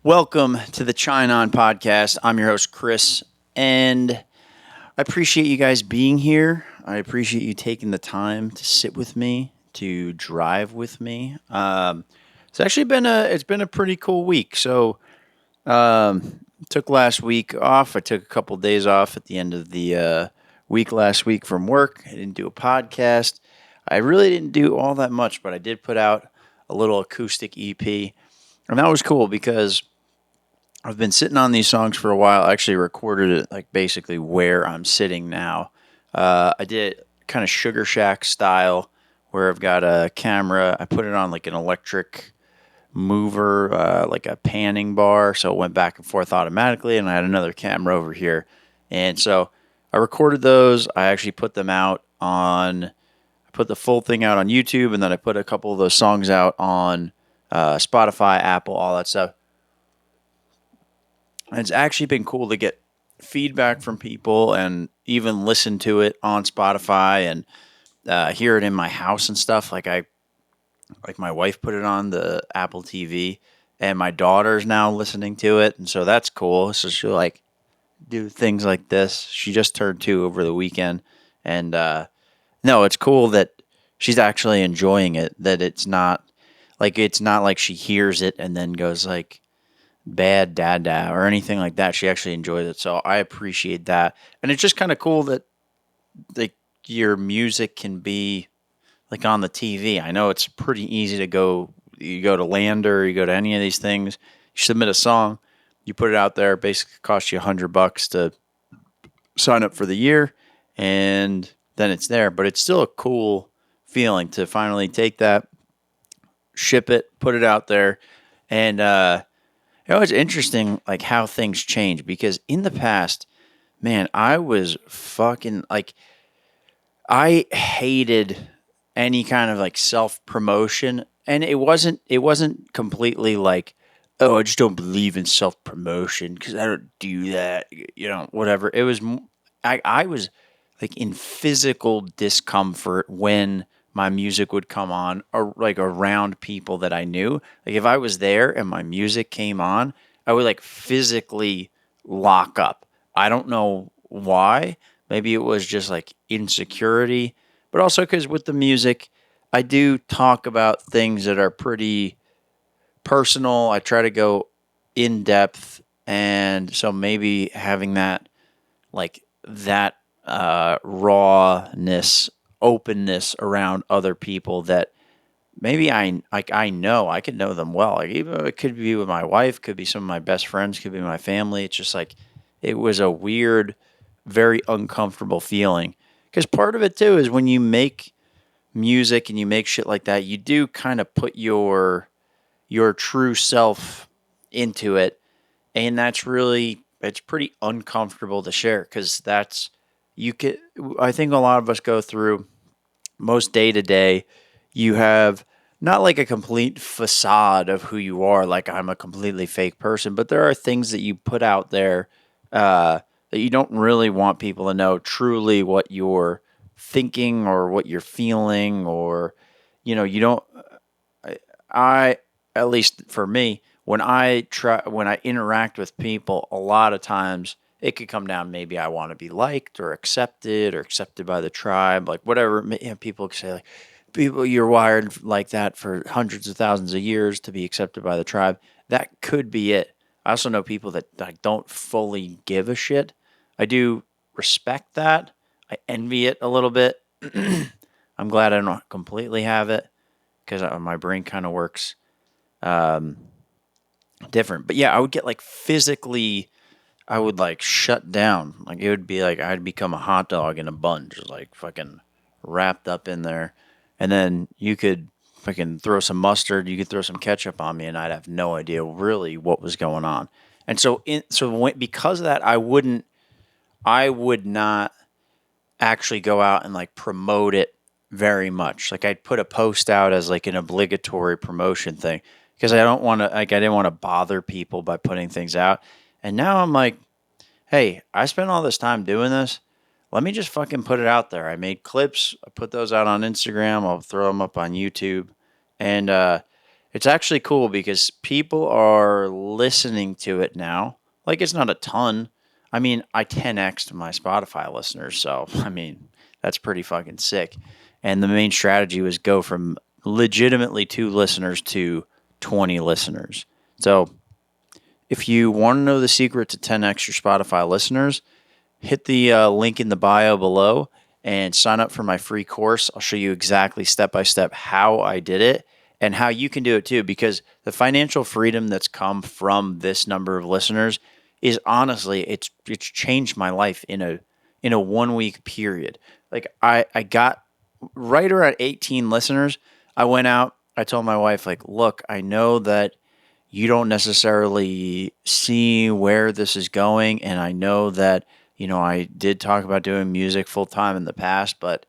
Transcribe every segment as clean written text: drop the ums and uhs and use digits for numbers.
Welcome to the Chine On podcast. I'm your host, Chris, and I appreciate you guys being here. I appreciate you taking the time to sit with me, to drive with me. It's been a pretty cool week. Took last week off. I took a couple days off at the end of the week last week from work. I didn't do a podcast. I really didn't do all that much, but I did put out a little acoustic EP, and that was cool because I've been sitting on these songs for a while. I actually recorded it like basically where I'm sitting now. I did kind of Sugar Shack style where I've got a camera. I put it on like an electric mover, like a panning bar, so it went back and forth automatically. And I had another camera over here, and so I recorded those. I actually put them out on. I put the full thing out on YouTube, and then I put a couple of those songs out on Spotify, Apple, all that stuff. And it's actually been cool to get feedback from people and even listen to it on Spotify and hear it in my house and stuff. Like my wife put it on the Apple TV, and my daughter's now listening to it, and so that's cool. So she'll like do things like this. She just turned 2 over the weekend, and no, it's cool that she's actually enjoying it. That it's not like she hears it and then goes like bad dada or anything like that. She actually enjoys it, so I appreciate that. And it's just kind of cool that like your music can be like on the TV. I know it's pretty easy to go. You go to Lander, you go to any of these things. You submit a song, you put it out there. Basically, costs you $100 to sign up for the year, and then it's there. But it's still a cool feeling to finally take that, ship it, put it out there, and it's interesting, like how things change because in the past, man, I was fucking like I hated any kind of like self promotion, and it wasn't completely like, oh, I just don't believe in self promotion because I don't do that, whatever. I was like in physical discomfort when my music would come on or like around people that I knew. Like if I was there and my music came on, I would like physically lock up. I don't know why. Maybe it was just like insecurity, but also because with the music, I do talk about things that are pretty personal. I try to go in depth. And so maybe having that rawness, openness around other people that maybe I know I could know them well. Like even it could be with my wife, could be some of my best friends, could be my family. It's just like it was a weird, very uncomfortable feeling. Because part of it too is when you make music and you make shit like that, you do kind of put your true self into it, and it's pretty uncomfortable to share because that's you could I think a lot of us go through most day to day. You have not like a complete facade of who you are, like I'm a completely fake person, but there are things that you put out there that you don't really want people to know truly what you're thinking or what you're feeling, or you don't. I At least for me, when I interact with people, a lot of times it could come down maybe I want to be liked or accepted by the tribe, like whatever. People say like people you're wired like that for hundreds of thousands of years to be accepted by the tribe. That could be it. I also know people that like don't fully give a shit. I do respect that. I envy it a little bit. I'm glad I don't completely have it because my brain kind of works um, different. But yeah, I would get like physically, I would like shut down. Like it would be like I'd become a hot dog in a bun, just like fucking wrapped up in there. And then you could fucking throw some mustard, you could throw some ketchup on me, and I'd have no idea really what was going on. And because of that, I would not actually go out and like promote it very much. Like I'd put a post out as like an obligatory promotion thing because I didn't want to bother people by putting things out. And now I'm like, hey, I spent all this time doing this. Let me just fucking put it out there. I made clips. I put those out on Instagram. I'll throw them up on YouTube. And It's actually cool because people are listening to it now. Like, it's not a ton. I mean, I 10x'd my Spotify listeners, so I mean, that's pretty fucking sick. And the main strategy was go from legitimately 2 listeners to 20 listeners. So, if you want to know the secret to 10x your Spotify listeners, hit the link in the bio below and sign up for my free course. I'll show you exactly step by step how I did it and how you can do it too, because the financial freedom that's come from this number of listeners is honestly it's changed my life in a 1 week period. Like I got right around 18 listeners. I went out, I told my wife, like, look, I know that you don't necessarily see where this is going. And I know that, I did talk about doing music full time in the past, but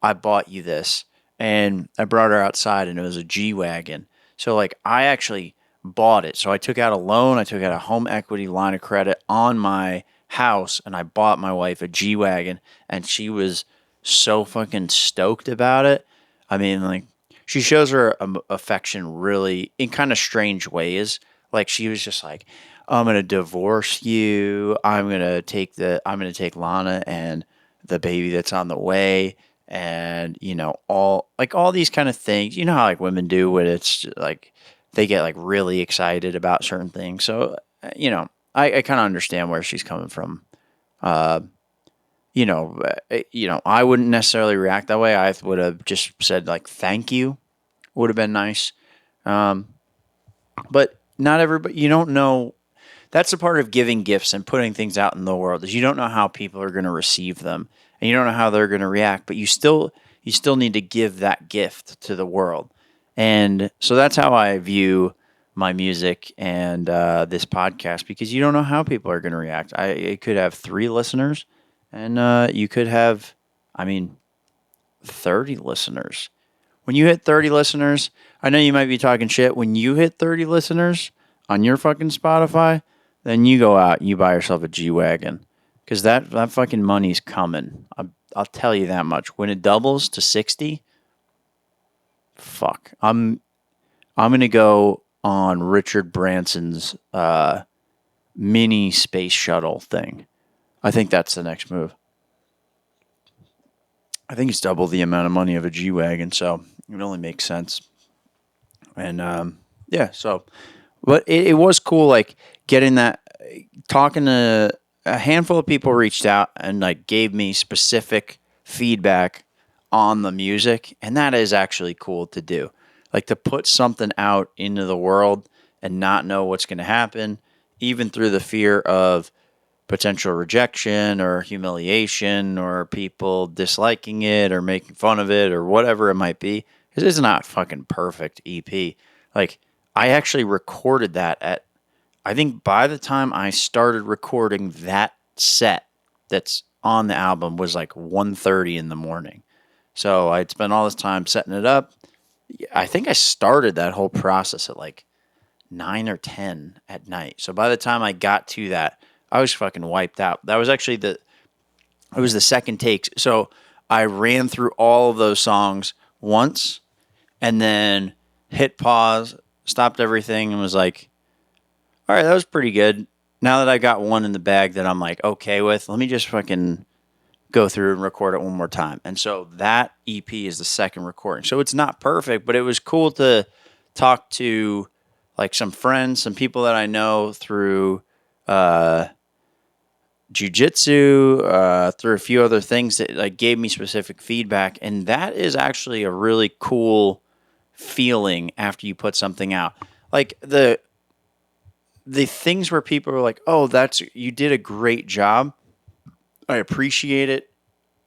I bought you this. And I brought her outside and it was a G Wagon. So, like, I actually bought it. So I took out a loan, I took out a home equity line of credit on my house, and I bought my wife a G Wagon. And she was so fucking stoked about it. I mean, like, she shows her affection really in kind of strange ways. Like, she was just like, I'm gonna divorce you. I'm gonna take Lana and the baby that's on the way, and all these kind of things. You know how like women do when it's like they get like really excited about certain things. So I kind of understand where she's coming from. Uh, I wouldn't necessarily react that way. I would have just said like thank you, would have been nice. Um, but not everybody. You don't know. That's a part of giving gifts and putting things out in the world is you don't know how people are going to receive them and you don't know how they're going to react, but you still need to give that gift to the world. And so that's how I view my music and this podcast, because you don't know how people are going to react. It could have 3 listeners, and you could have, I mean, 30 listeners. When you hit 30 listeners, I know you might be talking shit. When you hit 30 listeners on your fucking Spotify, then you go out and you buy yourself a G Wagon. Because that fucking money's coming. I'll tell you that much. When it doubles to 60, fuck. I'm going to go on Richard Branson's mini space shuttle thing. I think that's the next move. I think it's double the amount of money of a G Wagon, so it only makes sense. And yeah, so, but it was cool, like getting that, talking to a handful of people reached out and like gave me specific feedback on the music, and that is actually cool to do. Like to put something out into the world and not know what's going to happen, even through the fear of potential rejection or humiliation or people disliking it or making fun of it or whatever it might be. Because it's not fucking perfect EP. Like, I actually recorded that I think by the time I started recording that set that's on the album was like 1:30 in the morning. So I'd spent all this time setting it up. I think I started that whole process at like 9 or 10 at night. So by the time I got to that, I was fucking wiped out. That was actually it was the second take. So I ran through all of those songs once and then hit pause, stopped everything, and was like, all right, that was pretty good. Now that I got one in the bag that I'm like okay with, let me just fucking go through and record it one more time. And so that EP is the second recording. So it's not perfect, but it was cool to talk to like some friends, some people that I know through jujitsu, through a few other things that like gave me specific feedback. And that is actually a really cool feeling after you put something out. Like the things where people are like, "Oh, you did a great job. I appreciate it.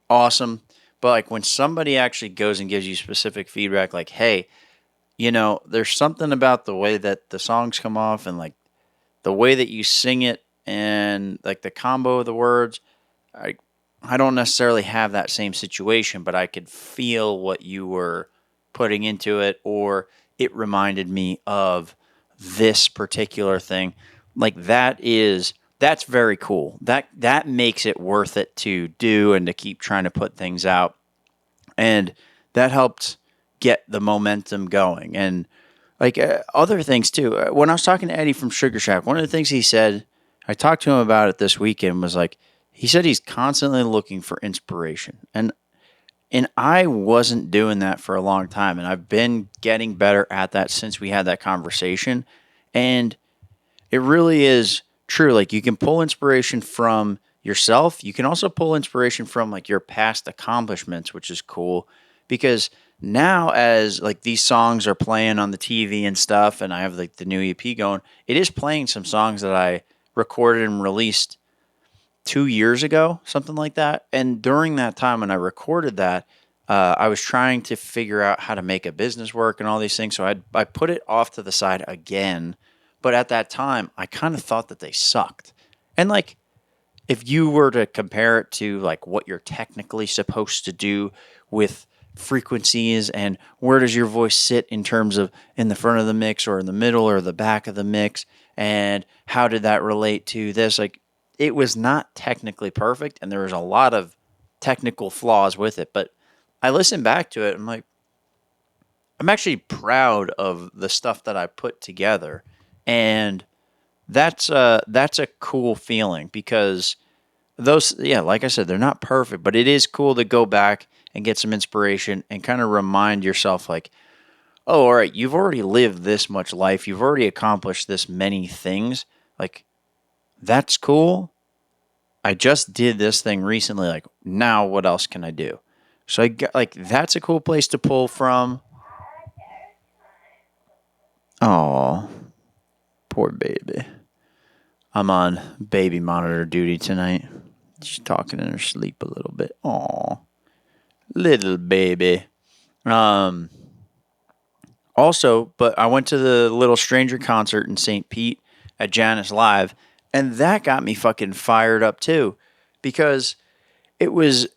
Awesome." But like when somebody actually goes and gives you specific feedback, like, "Hey, there's something about the way that the songs come off and like the way that you sing it and like the combo of the words, I I don't necessarily have that same situation, but I could feel what you were putting into it, or it reminded me of this particular thing." Like that's very cool. That makes it worth it to do and to keep trying to put things out. And that helped get the momentum going. And Like other things too. When I was talking to Eddie from Sugar Shack, one of the things he said, I talked to him about it this weekend, was like, he said he's constantly looking for inspiration. And I wasn't doing that for a long time. And I've been getting better at that since we had that conversation. And it really is true. Like you can pull inspiration from yourself. You can also pull inspiration from like your past accomplishments, which is cool because now as like these songs are playing on the TV and stuff, and I have like the new EP going, it is playing some songs that I recorded and released 2 years ago, something like that. And during that time when I recorded that, I was trying to figure out how to make a business work and all these things. So I put it off to the side again. But at that time, I kind of thought that they sucked. And like, if you were to compare it to like what you're technically supposed to do with frequencies and where does your voice sit in terms of in the front of the mix or in the middle or the back of the mix, and how did that relate to this, like it was not technically perfect and there was a lot of technical flaws with it. But I listened back to it, I'm like, I'm actually proud of the stuff that I put together. And that's a cool feeling because those, yeah, like I said, they're not perfect, but it is cool to go back and get some inspiration and kind of remind yourself like, oh, all right, you've already lived this much life, you've already accomplished this many things, like that's cool. I just did this thing recently, like now what else can I do? So I get like that's a cool place to pull from. Oh, poor baby. I'm on baby monitor duty tonight. She's talking in her sleep a little bit. Aw, little baby. Um, Also, but I went to the Little Stranger concert in St. Pete at Janice Live, and that got me fucking fired up too, because it was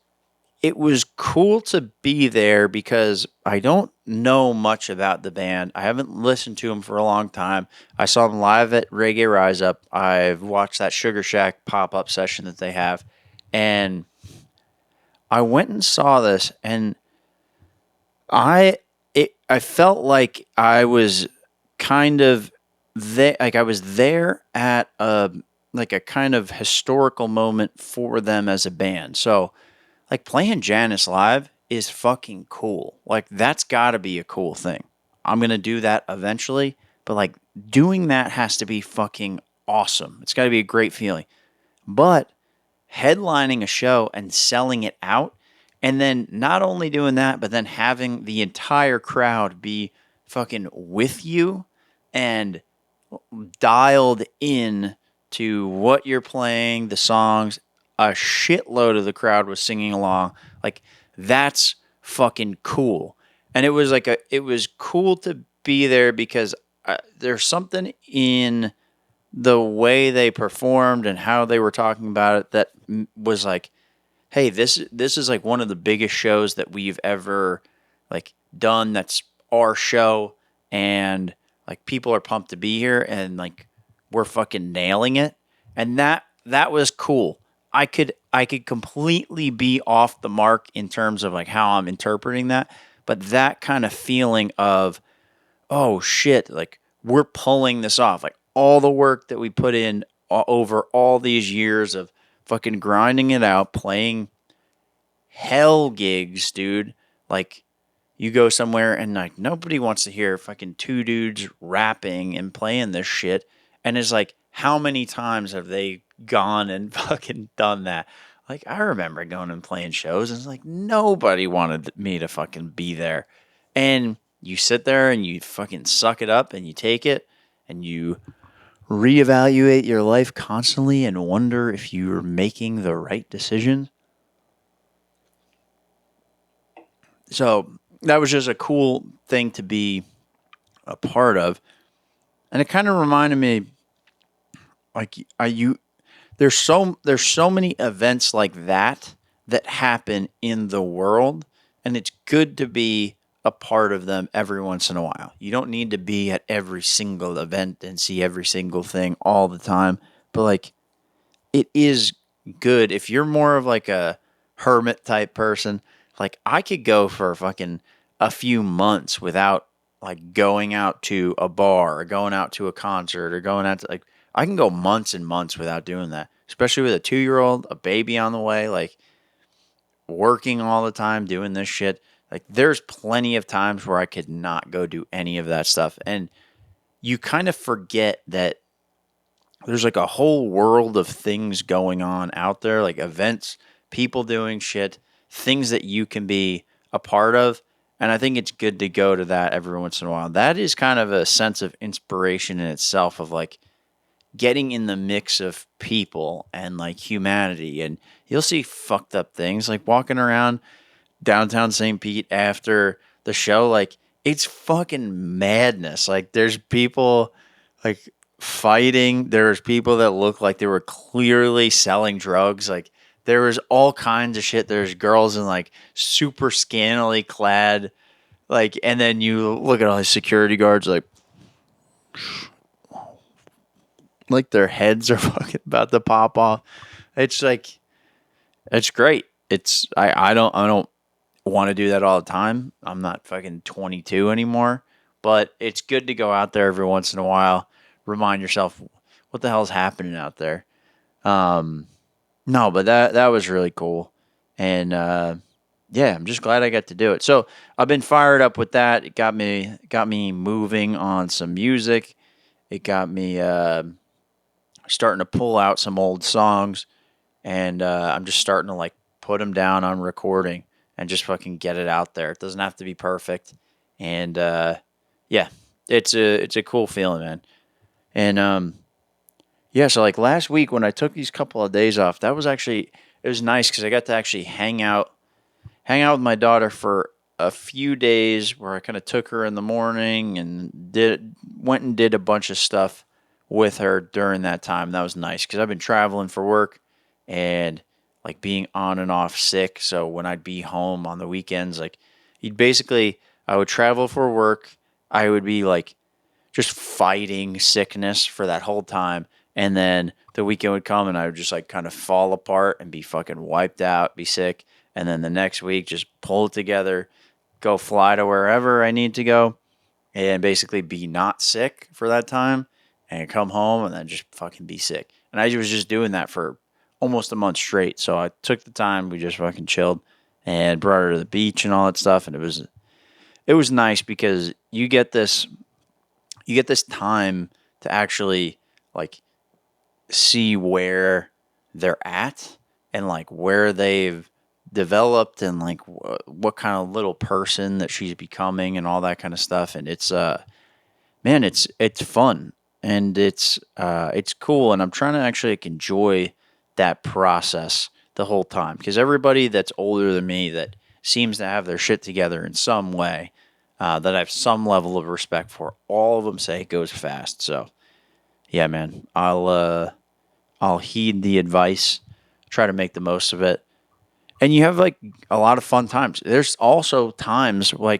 it was cool to be there because I don't know much about the band. I haven't listened to them for a long time. I saw them live at Reggae Rise Up. I've watched that Sugar Shack pop up session that they have, and I went and saw this, and I felt like I was kind of there, like I was there at a like a kind of historical moment for them as a band. So like playing Janice live is fucking cool. Like that's got to be a cool thing. I'm gonna do that eventually, but like doing that has to be fucking awesome. It's got to be a great feeling. But headlining a show and selling it out, and then not only doing that, but then having the entire crowd be fucking with you and dialed in to what you're playing, the songs, a shitload of the crowd was singing along. Like that's fucking cool. And it was cool to be there because there's something in the way they performed and how they were talking about it that was like, hey, this is like one of the biggest shows that we've ever like done. That's our show, and like people are pumped to be here, and like we're fucking nailing it, and that was cool. I could completely be off the mark in terms of like how I'm interpreting that, but that kind of feeling of oh shit, like we're pulling this off. Like all the work that we put in over all these years of fucking grinding it out, playing hell gigs, dude. Like you go somewhere and like nobody wants to hear fucking two dudes rapping and playing this shit. And it's like, how many times have they gone and fucking done that? Like I remember going and playing shows and it's like nobody wanted me to fucking be there. And you sit there and you fucking suck it up and you take it and you reevaluate your life constantly and wonder if you're making the right decisions. So that was just a cool thing to be a part of. And it kind of reminded me like are you there's so many events like that that happen in the world, and it's good to be a part of them every once in a while. You don't need to be at every single event and see every single thing all the time, but like it is good if you're more of like a hermit type person. Like I could go for fucking a few months without like going out to a bar or going out to a concert or going out to like I can go months and months without doing that, especially with a 2 year old, a baby on the way, like working all the time, doing this shit. Like there's plenty of times where I could not go do any of that stuff. And you kind of forget that there's like a whole world of things going on out there, like events, people doing shit, things that you can be a part of. And I think it's good to go to that every once in a while. That is kind of a sense of inspiration in itself of like getting in the mix of people and like humanity. And you'll see fucked up things like walking around downtown St. Pete after the show. Like it's fucking madness. Like there's people like fighting. There's people that look like they were clearly selling drugs. Like there was all kinds of shit. There's girls in like super scantily clad. Like, and then you look at all these security guards like their heads are fucking about to pop off. It's like, it's great. I don't want to do that all the time. I'm not fucking 22 anymore, but it's good to go out there every once in a while. Remind yourself what the hell's happening out there. No, but that was really cool, and yeah, I'm just glad I got to do it. So I've been fired up with that. It got me moving on some music. It got me starting to pull out some old songs, and I'm just starting to like put them down on recording and just fucking get it out there. It doesn't have to be perfect, and yeah, it's a cool feeling, man. And yeah, so like last week when I took these couple of days off, that was actually it was nice because I got to actually hang out with my daughter for a few days where I kind of took her in the morning and went and did a bunch of stuff with her during that time. That was nice because I've been traveling for work and like being on and off sick. So when I'd be home on the weekends, like I would travel for work. I would be like just fighting sickness for that whole time. And then the weekend would come and I would just like kind of fall apart and be fucking wiped out, be sick. And then the next week, just pull it together, go fly to wherever I need to go, and basically be not sick for that time and come home and then just fucking be sick. And I was just doing that for almost a month straight. So I took the time, we just fucking chilled and brought her to the beach and all that stuff. And it was nice because you get this time to actually like see where they're at and like where they've developed and like what kind of little person that she's becoming and all that kind of stuff. And it's man, it's fun and it's cool. And I'm trying to actually like, enjoy that process the whole time because everybody that's older than me that seems to have their shit together in some way that I have some level of respect for, all of them say it goes fast. So yeah, man, I'll heed the advice, try to make the most of it. And you have like a lot of fun times. There's also times where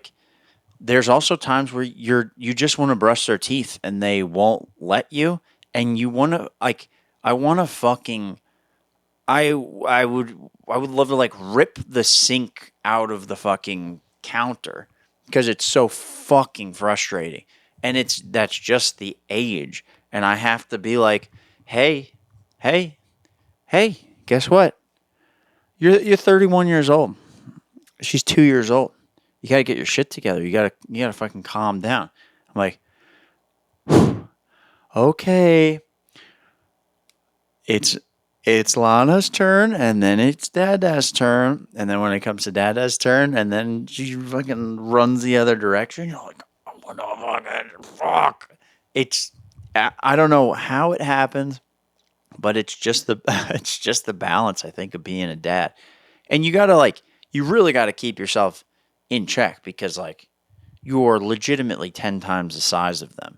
you just want to brush their teeth and they won't let you, and you want to like I want to fucking I would love to like rip the sink out of the fucking counter because it's so fucking frustrating. And that's just the age, and I have to be like, hey, hey, hey, guess what? You're 31 years old. She's 2 years old. You gotta get your shit together. You gotta fucking calm down. I'm like, okay, it's it's Lana's turn, and then it's Dada's turn, and then when it comes to Dada's turn, and then she fucking runs the other direction. You're like, oh, what the fucking fuck? It's I don't know how it happens, but it's just the it's just the balance I think of being a dad. And you really gotta keep yourself in check because like you're legitimately 10 times the size of them.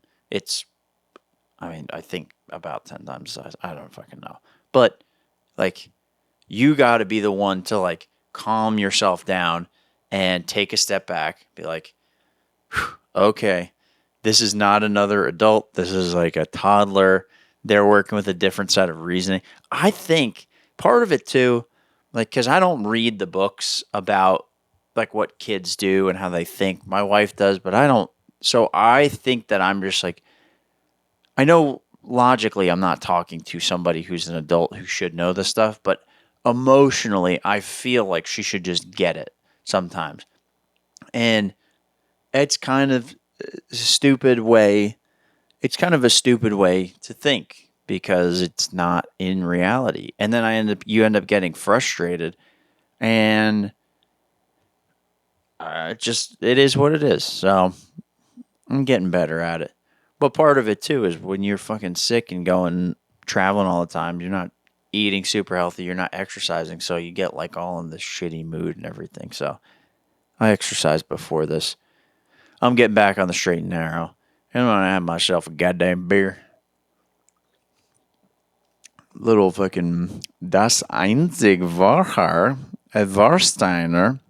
I mean, I think about 10 times the size. I don't fucking know. But like you gotta be the one to like calm yourself down and take a step back, be like, okay, this is not another adult. This is like a toddler. They're working with a different set of reasoning. I think part of it too, like, because I don't read the books about like what kids do and how they think. My wife does, but I don't So I think that I'm just like, I know logically I'm not talking to somebody who's an adult who should know this stuff, but emotionally I feel like she should just get it sometimes. And it's kind of a stupid way. It's kind of a stupid way to think because it's not in reality. And then you end up getting frustrated, and it is what it is. So I'm getting better at it. But part of it too is when you're fucking sick and going traveling all the time, you're not eating super healthy, you're not exercising, so you get like all in this shitty mood and everything. So I exercised before this. I'm getting back on the straight and narrow. And I'm gonna have myself a goddamn beer. Little fucking Das einzig Wahre, a Warsteiner.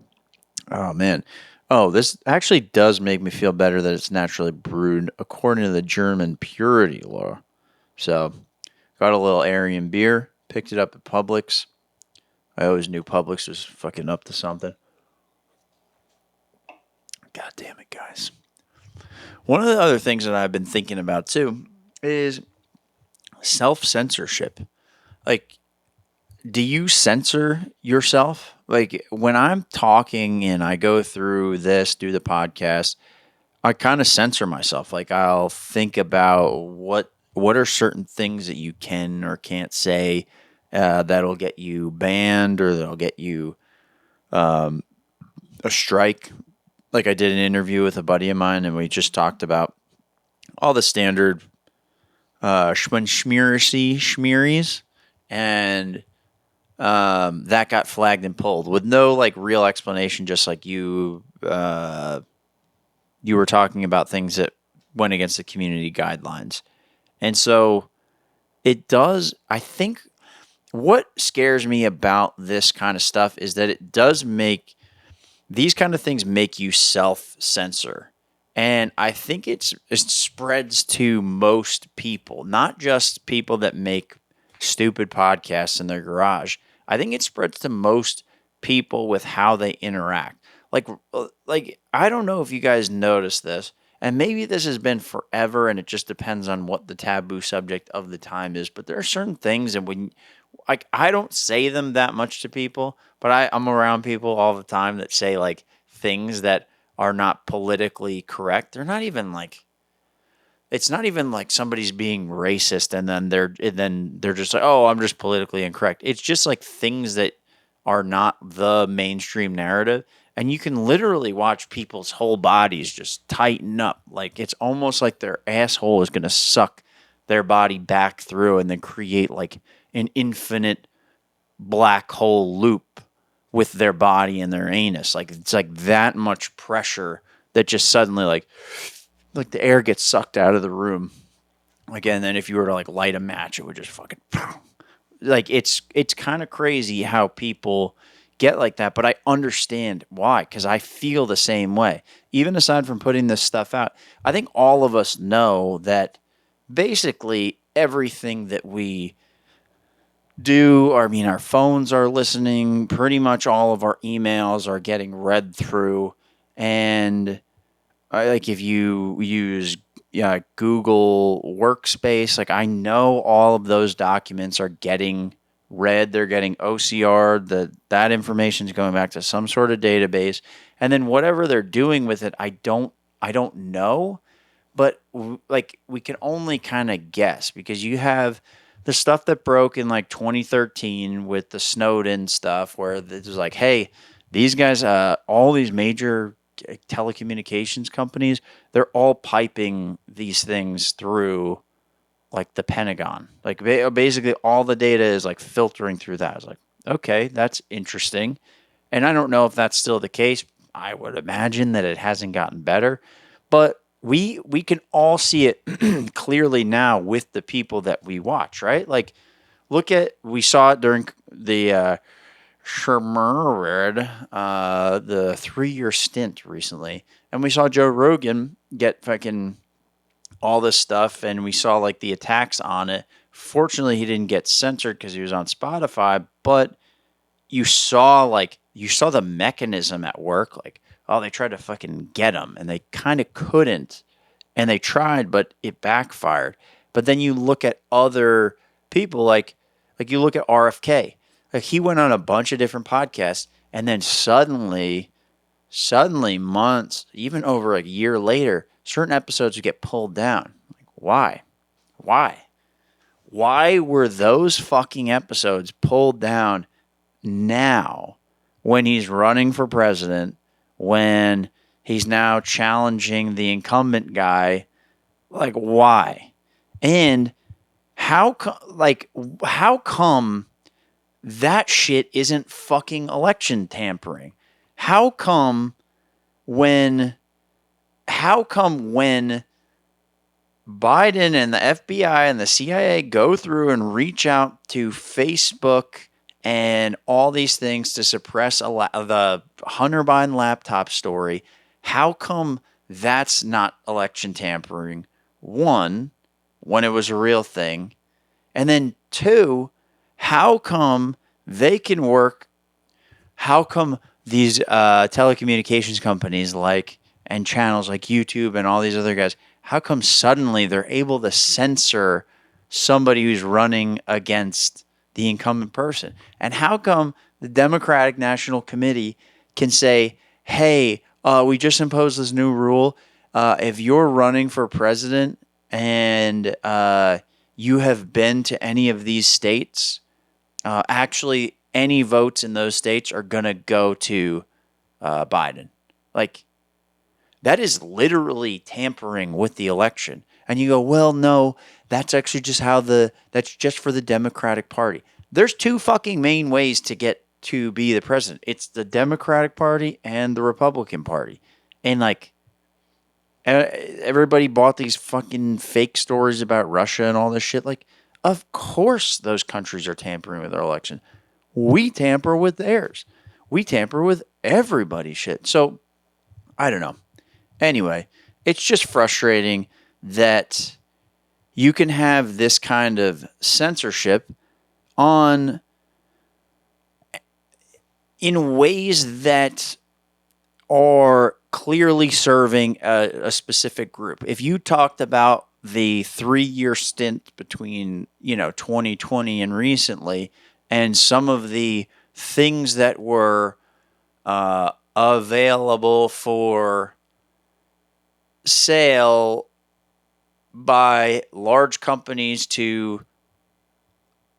Oh man. Oh, this actually does make me feel better that it's naturally brewed according to the German purity law. So, got a little Aryan beer, picked it up at Publix. I always knew Publix was fucking up to something. God damn it, guys. One of the other things that I've been thinking about too is self-censorship. Like, do you censor yourself? Like, when I'm talking and I go through this, do the podcast, I kind of censor myself. Like, I'll think about what are certain things that you can or can't say that'll get you banned or that'll get you a strike. Like, I did an interview with a buddy of mine, and we just talked about all the standard schmearies, and that got flagged and pulled with no like real explanation. Just like you were talking about things that went against the community guidelines, and so it does. I think what scares me about this kind of stuff is that it does make these kind of things make you self censor. And I think it spreads to most people, not just people that make stupid podcasts in their garage. I think it spreads to most people with how they interact. Like I don't know if you guys noticed this, and maybe this has been forever, and it just depends on what the taboo subject of the time is. But there are certain things, and when like I don't say them that much to people, but I'm around people all the time that say like things that are not politically correct. They're not even like it's not even like somebody's being racist and then they're just like, oh, I'm just politically incorrect. It's just like things that are not the mainstream narrative. And you can literally watch people's whole bodies just tighten up. Like it's almost like their asshole is gonna suck their body back through and then create like an infinite black hole loop with their body and their anus. Like it's like that much pressure that just suddenly like the air gets sucked out of the room. Like and then if you were to like light a match, it would just fucking like it's kind of crazy how people get like that, but I understand why because I feel the same way. Even aside from putting this stuff out, I think all of us know that basically everything that we do, I mean, our phones are listening, pretty much all of our emails are getting read through. And like if you use Google Workspace, like I know all of those documents are getting read, they're getting OCR, that information is going back to some sort of database. And then whatever they're doing with it, I don't know, but like we can only kind of guess because you have the stuff that broke in like 2013 with the Snowden stuff, where it was like, hey, these guys, all these major telecommunications companies, they're all piping these things through like the Pentagon. Like basically all the data is like filtering through that. I was like, okay, that's interesting. And I don't know if that's still the case. I would imagine that it hasn't gotten better, but we can all see it clearly now with the people that we watch, right? Like we saw it during the Censored, the 3-year stint recently, and we saw Joe Rogan get fucking all this stuff, and we saw like the attacks on it. Fortunately, he didn't get censored because he was on Spotify, but you saw the mechanism at work. Like oh, they tried to fucking get him, and they kind of couldn't, and they tried, but it backfired. But then you look at other people, like you look at RFK, like he went on a bunch of different podcasts, and then suddenly months, even over a year later, certain episodes would get pulled down. Like, why? Why? Why were those fucking episodes pulled down now when he's running for president, when he's now challenging the incumbent guy? Like, why? And how come that shit isn't fucking election tampering? How come when how come when Biden and the FBI and the CIA go through and reach out to Facebook and all these things to suppress the Hunter Biden laptop story, how come that's not election tampering? One, when it was a real thing. And then two, how come they can work? How come these telecommunications companies and channels like YouTube and all these other guys, how come suddenly they're able to censor somebody who's running against the incumbent person? And how come the Democratic National Committee can say, hey, we just imposed this new rule. If you're running for president and you have been to any of these states, actually any votes in those states are going to go to Biden. Like, that is literally tampering with the election. And you go, well, no, that's actually that's just for the Democratic Party. There's two fucking main ways to get to be the president. It's the Democratic Party and the Republican Party. And everybody bought these fucking fake stories about Russia and all this shit. Like, of course those countries are tampering with our election. We tamper with theirs. We tamper with everybody's shit. So, I don't know. Anyway, it's just frustrating that you can have this kind of censorship in ways that are clearly serving a specific group. If you talked about the 3-year stint between 2020 and recently, and some of the things that were available for sale by large companies to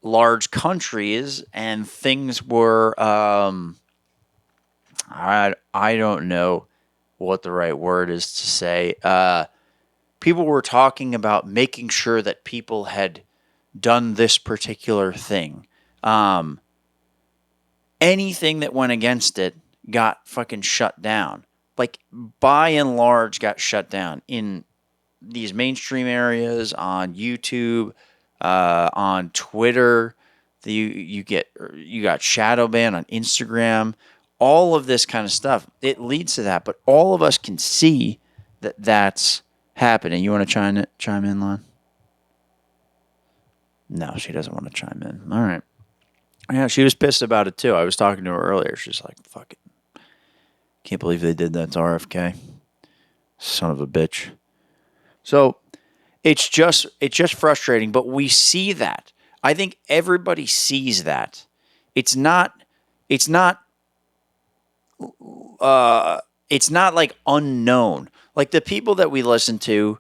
large countries, and things were I don't know what the right word is to say. People were talking about making sure that people had done this particular thing. Anything that went against it got fucking shut down. Like, by and large, got shut down in these mainstream areas, on YouTube, on Twitter. You got shadow banned on Instagram. All of this kind of stuff, it leads to that. But all of us can see that that's happening. You want to chime in, Lon? No, she doesn't want to chime in. All right. Yeah, she was pissed about it too. I was talking to her earlier. She's like, fuck it. Can't believe they did that to RFK. Son of a bitch. So it's just frustrating, but we see that. I think everybody sees that. It's not like unknown. Like, the people that we listen to,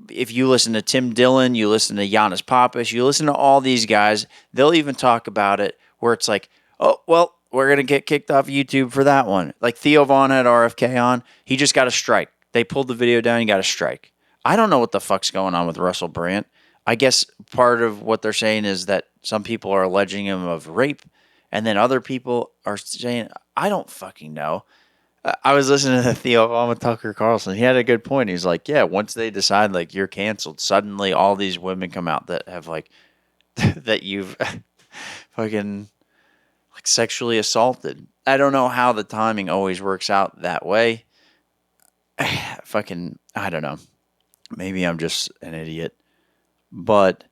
if you listen to Tim Dillon, you listen to Giannis Pappas, you listen to all these guys, they'll even talk about it where it's like, oh, well, we're going to get kicked off YouTube for that one. Like, Theo Vaughn had RFK on. He just got a strike. They pulled the video down. He got a strike. I don't know what the fuck's going on with Russell Brand. I guess part of what they're saying is that some people are alleging him of rape, and then other people are saying, I don't fucking know. I was listening to Theo Vaughn with Tucker Carlson. He had a good point. He's like, yeah, once they decide, like, you're canceled, suddenly all these women come out that have, like, that you've fucking, like, sexually assaulted. I don't know how the timing always works out that way. I don't know. Maybe I'm just an idiot. But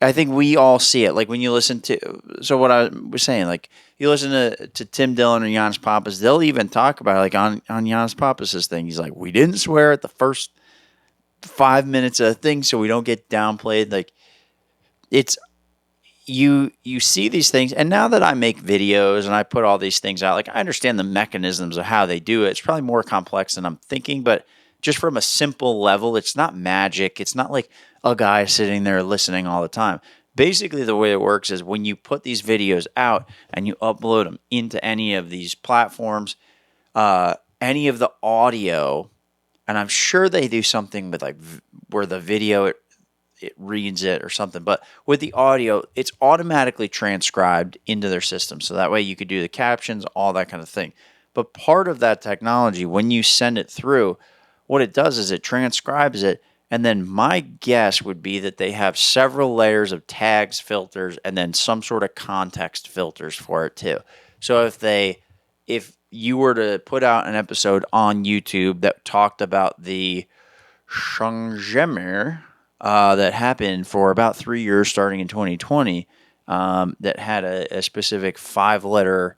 I think we all see it. Like when you listen to, so what I was saying, like you listen to Tim Dillon or Giannis Papas, they'll even talk about it, like on Giannis Papas' thing. He's like, we didn't swear at the first 5 minutes of the thing, so we don't get downplayed. Like it's you see these things, and now that I make videos and I put all these things out, like I understand the mechanisms of how they do it. It's probably more complex than I'm thinking, but just from a simple level, it's not magic. It's not like a guy sitting there listening all the time. Basically, the way it works is when you put these videos out and you upload them into any of these platforms, any of the audio, and I'm sure they do something with like where the video it reads it or something. But with the audio, it's automatically transcribed into their system. So that way you could do the captions, all that kind of thing. But part of that technology, when you send it through, what it does is it transcribes it. And then my guess would be that they have several layers of tags, filters, and then some sort of context filters for it too. So if you were to put out an episode on YouTube that talked about the Shangzhemir that happened for about 3 years starting in 2020 that had a specific 5-letter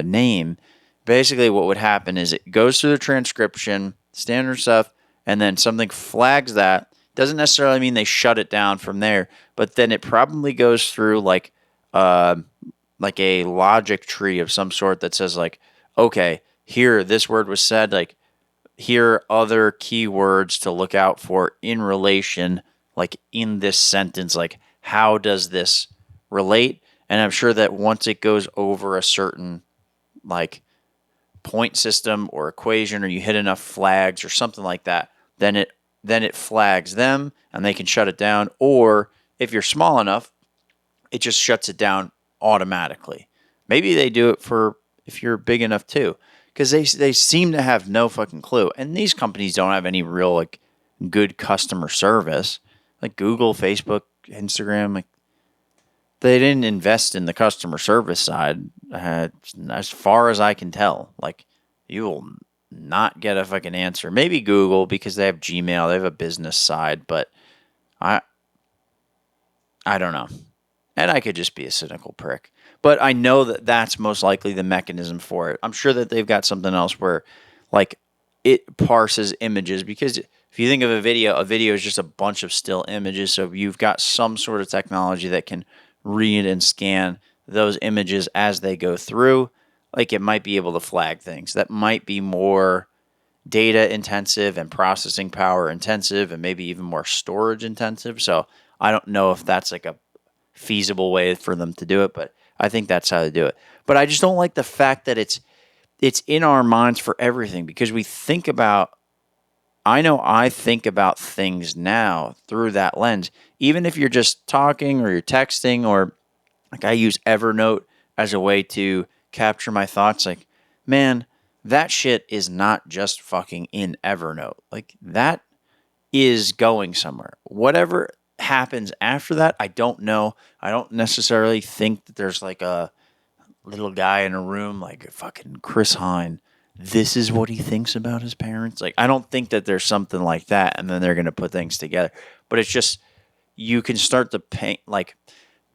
name. Basically, what would happen is it goes through the transcription, standard stuff, and then something flags that. Doesn't necessarily mean they shut it down from there, but then it probably goes through like a logic tree of some sort that says like, okay, here this word was said, like here are other keywords to look out for in relation, like in this sentence, like how does this relate? And I'm sure that once it goes over a certain like point system or equation, or you hit enough flags or something like that, then it flags them and they can shut it down. Or if you're small enough, it just shuts it down automatically. Maybe they do it for if you're big enough too, because they seem to have no fucking clue. And these companies don't have any real like good customer service, like Google, Facebook, Instagram. Like they didn't invest in the customer service side, as far as I can tell. Like you will not get a fucking answer. Maybe Google because they have Gmail, they have a business side, but I I don't know. And I could just be a cynical prick. But I know that that's most likely the mechanism for it. I'm sure that they've got something else where, like, it parses images. Because if you think of a video is just a bunch of still images. So if you've got some sort of technology that can read and scan those images as they go through, like, it might be able to flag things. That might be more data intensive and processing power intensive and maybe even more storage intensive. So I don't know if that's like a feasible way for them to do it, but I think that's how they do it. But I just don't like the fact that it's in our minds for everything, because we think about, I know I think about things now through that lens. Even if you're just talking or you're texting, or like I use Evernote as a way to capture my thoughts. Like, man, that shit is not just fucking in Evernote. Like, that is going somewhere. Whatever happens after that, I don't know. I don't necessarily think that there's like a little guy in a room like fucking Chris Hine. This is what he thinks about his parents. Like, I don't think that there's something like that, and then they're going to put things together. But it's just, you can start to paint, like,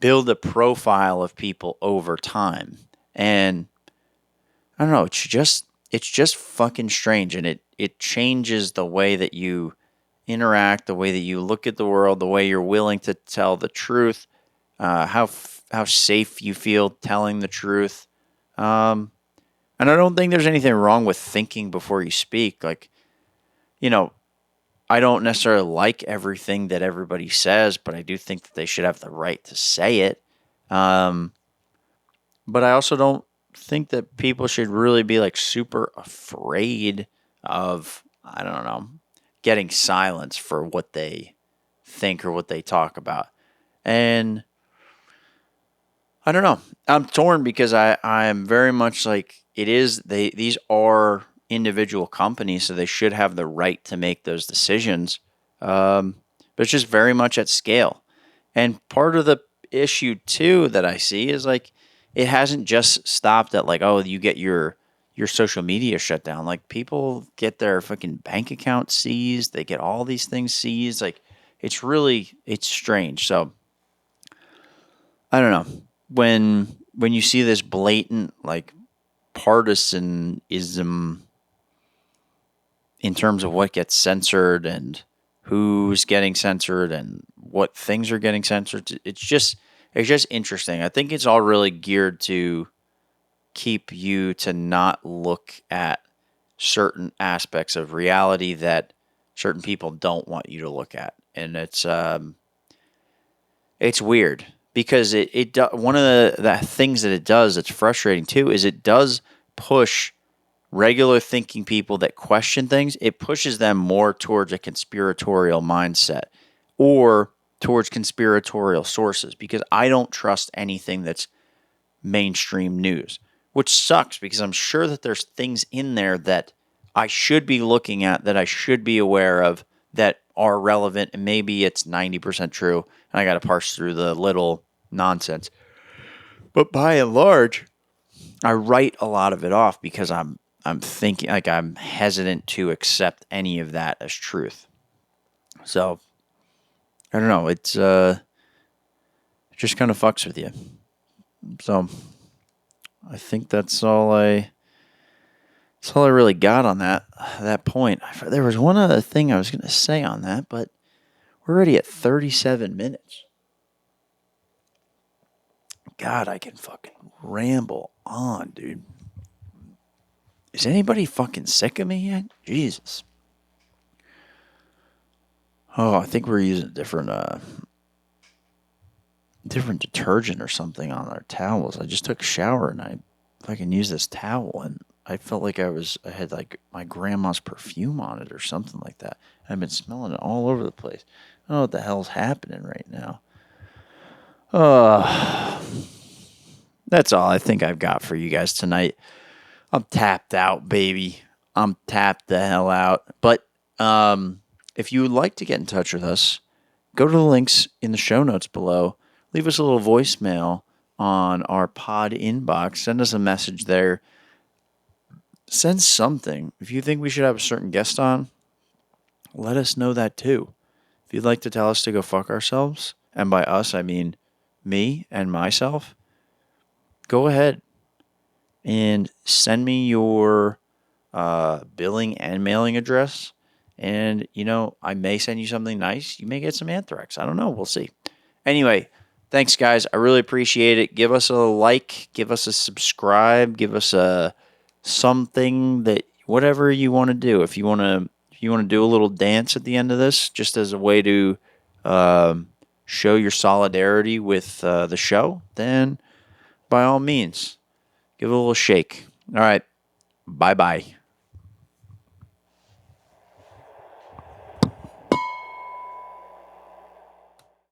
build a profile of people over time. And I don't know, it's just fucking strange, and it changes the way that you interact, the way that you look at the world, the way you're willing to tell the truth, how safe you feel telling the truth. And I don't think there's anything wrong with thinking before you speak. Like, you know, I don't necessarily like everything that everybody says, but I do think that they should have the right to say it. Um, but I also don't think that people should really be like super afraid of, I don't know, getting silence for what they think or what they talk about. And I don't know. I'm torn because I am very much like, these are individual companies, so they should have the right to make those decisions. But it's just very much at scale. And part of the issue too that I see is like, it hasn't just stopped at like, oh, you get your social media shut down. Like, people get their fucking bank account seized, they get all these things seized. Like, it's strange. So I don't know, when you see this blatant like partisanism in terms of what gets censored and who's getting censored and what things are getting censored, it's just interesting. I think it's all really geared to keep you to not look at certain aspects of reality that certain people don't want you to look at, and it's weird because one of the things that it does that's frustrating too is it does push regular thinking people that question things. It pushes them more towards a conspiratorial mindset or towards conspiratorial sources because I don't trust anything that's mainstream news, which sucks because I'm sure that there's things in there that I should be looking at, that I should be aware of, that are relevant, and maybe it's 90% true, and I got to parse through the little nonsense. But by and large, I write a lot of it off because I'm thinking, like, I'm hesitant to accept any of that as truth. So I don't know. It just kind of fucks with you. So I think that's all I really got on that point. There was one other thing I was going to say on that, but we're already at 37 minutes. God, I can fucking ramble on, dude. Is anybody fucking sick of me yet? Jesus. Oh, I think we're using different detergent or something on our towels. I just took a shower and I fucking used this towel and I felt like I had like my grandma's perfume on it or something like that. I've been smelling it all over the place. I don't know what the hell's happening right now. That's all I think I've got for you guys tonight. I'm tapped out, baby. I'm tapped the hell out. But if you would like to get in touch with us, go to the links in the show notes below. Leave us a little voicemail on our pod inbox. Send us a message there. Send something. If you think we should have a certain guest on, let us know that too. If you'd like to tell us to go fuck ourselves, and by us I mean me and myself, go ahead and send me your billing and mailing address. And, I may send you something nice. You may get some anthrax. I don't know. We'll see. Anyway, thanks, guys. I really appreciate it. Give us a like. Give us a subscribe. Give us a something that whatever you want to do. If you want to do a little dance at the end of this, just as a way to show your solidarity with the show, then by all means, give it a little shake. All right. Bye-bye.